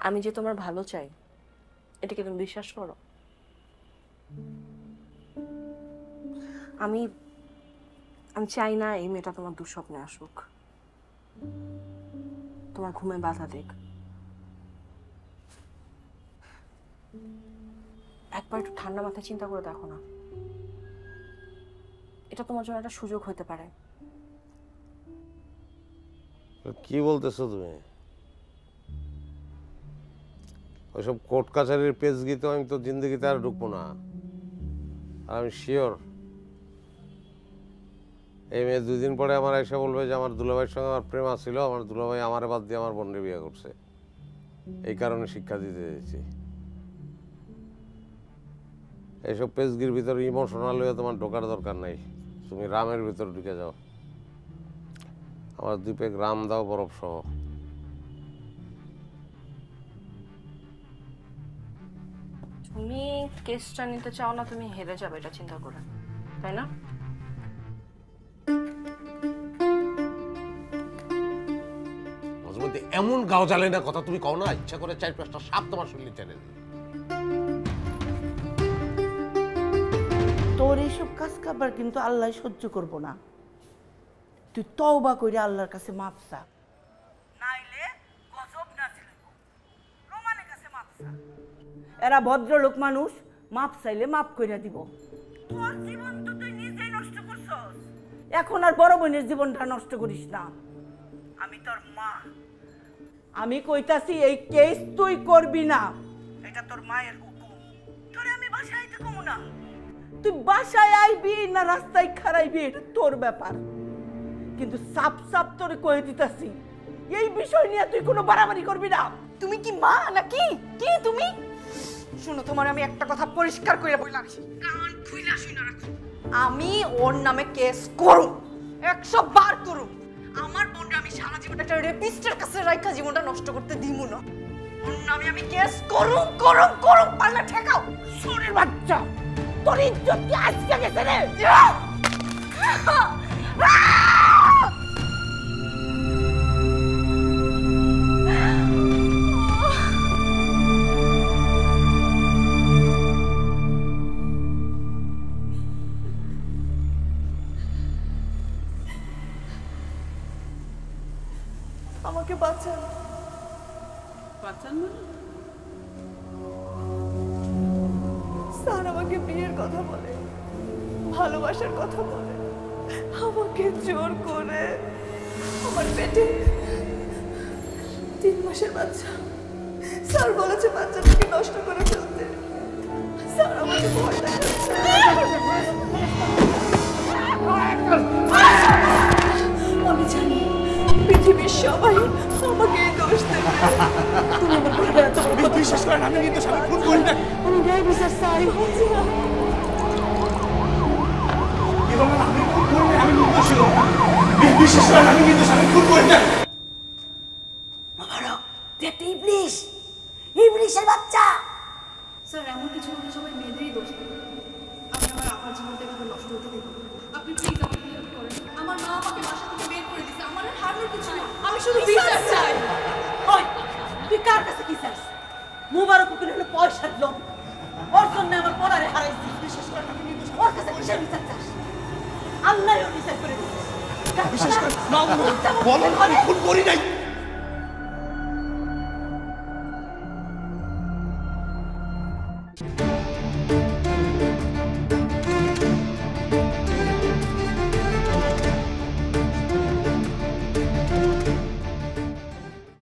আমি যে তোমার ভালো চাই এটা কি তুমি বিশ্বাস করো? আমি আমি চাই না এই মেয়েটা তোমার দুঃস্বপ্নে আসুক, তোমার ঘুমে বাধা দিক। একবার একটু ঠান্ডা মাথায় চিন্তা করে দেখো না, এটা তোমার জন্য একটা সুযোগ হতে পারে। কি বলতেছো তুমি? ওইসব কোর্ট কাছারির পেজ গীতে আমি তো জিন্দগিতে আর ঢুকবো না। আর আমি শিওর এই মেয়ে 2 দিন পরে আমার এসে বলবে যে আমার দুলাভাইয়ের সঙ্গে আমার প্রেম ছিল, আমার দুলাভাই আমারে বাদ দিয়ে আমার বোনকে বিয়ে করছে, এই কারণে শিক্ষা দিতে দিয়েছি। এইসব পেজগির ভিতরে ইমোশনাল হয়ে তোমার ঢোকার দরকার নাই। তুমি রামের ভিতর ঢুকে যাও। আমার 2 পেগ রাম দাও বরফ সহ। তুমি কেসটা নিতে চাও না, তুমি হেরে যাবে এটা চিন্তা করে, তাই না? মধ্যে এমন গাও জ্বালে না কথা তুমি কও না, ইচ্ছা করে 4-5টা সাপ তোমার শরীরে টেনে দিই। তোর এইসব কাজ কারবার কিন্তু আল্লাহ সহ্য করব না। তুই তওবা করে আল্লাহর কাছে মাপ চা, নাইলে গজব নাজিল হইব। রহমানের কাছে মাপ চা। এরা ভদ্রলোক মানুষ, মাপ চাইলে মাপ কইরা দিব। তোর জীবন তো তুই নিজেই নষ্ট করছস, এখন আর বড় বোনের জীবনটা নষ্ট করিস না। আমি তোর মা, আমি কইতাছি এই কেস তুই করবি না, এটা তোর মায়ের হুকুম। তোরে আমি বাসায় আইতে কমু না, তুই বাসায় আইবি না রাস্তায় খারাইবি এটা তোর ব্যাপার। কিন্তু সাপ সাপ তোরে কয়ে দিতাছি, এই বিষয় নিয়ে তুই কোনো বাড়াবাড়ি করবি না। তুমি কি মা নাকি? কি তুমি? শুনো, তোমার আমি একটা কথা পরিষ্কার করে বললাম, কান খুইলা শুনে রাখো। আমি ওর নামে কেস করব, 100 বার করব। আমার বোনটা আমি সারা জীবন একটা রেপিস্টের কাছে রাইখা জীবনটা নষ্ট করতে দিমু না। ওর নামে আমি কেস করব করব করব, পাল্লা ঠেকাও। শোনের বাচ্চা, তোর ইজ্জত কি আজকে গেছে রে? আমাকে বাঁচান। বাঁচান মানে? স্যার আমাকে বিয়ের কথা বলে, ভালোবাসার কথা বলে, আমাকে জোর করে আমার পেটে 3 মাসের বাচ্চা। স্যার বলেছে বাচ্চাটাকে নষ্ট করে ফেলতে। স্যার আমাকে ভয় দেখাচ্ছে। আমি জানি পৃথিবীর সবাই আমাকে দোষ দেবে। তুমি আমার কথা এত বিশ্বাস করেন? আমি কিন্তু স্বামী খুন করি না। আমি ন্যায় বিচার চাই। বিশ্বাস করেন, আমি কিন্তু স্বামী খুন করি না। ইবলিশের বাচ্চা। স্যার এমন কিছু হলে সবাই মেয়েদেরই দোষ দেবে। আমি আমার আপার জীবনটা এভাবে নষ্ট হতে দেব না। আপনি প্লিজ আমাকে হেল্প করেন। আমার মা আমাকে বাসা থেকে বের করে দিয়েছে, আমার আর হারানোর কিছু নেই। আমি শুধু বিচার চাই। ওই তুই কার কাছে কি চাস? মুবারক উকিল হলো পয়সার লোক, ওর জন্য আমার পড়ারে হারাইছি। বিশেষ করে ওর কাছে কিসের বিচার চাস? আল্লাহ ওর বিচার করে দিয়েছে। বিশেষ করে না বলেন, আমি খুন করি নাই।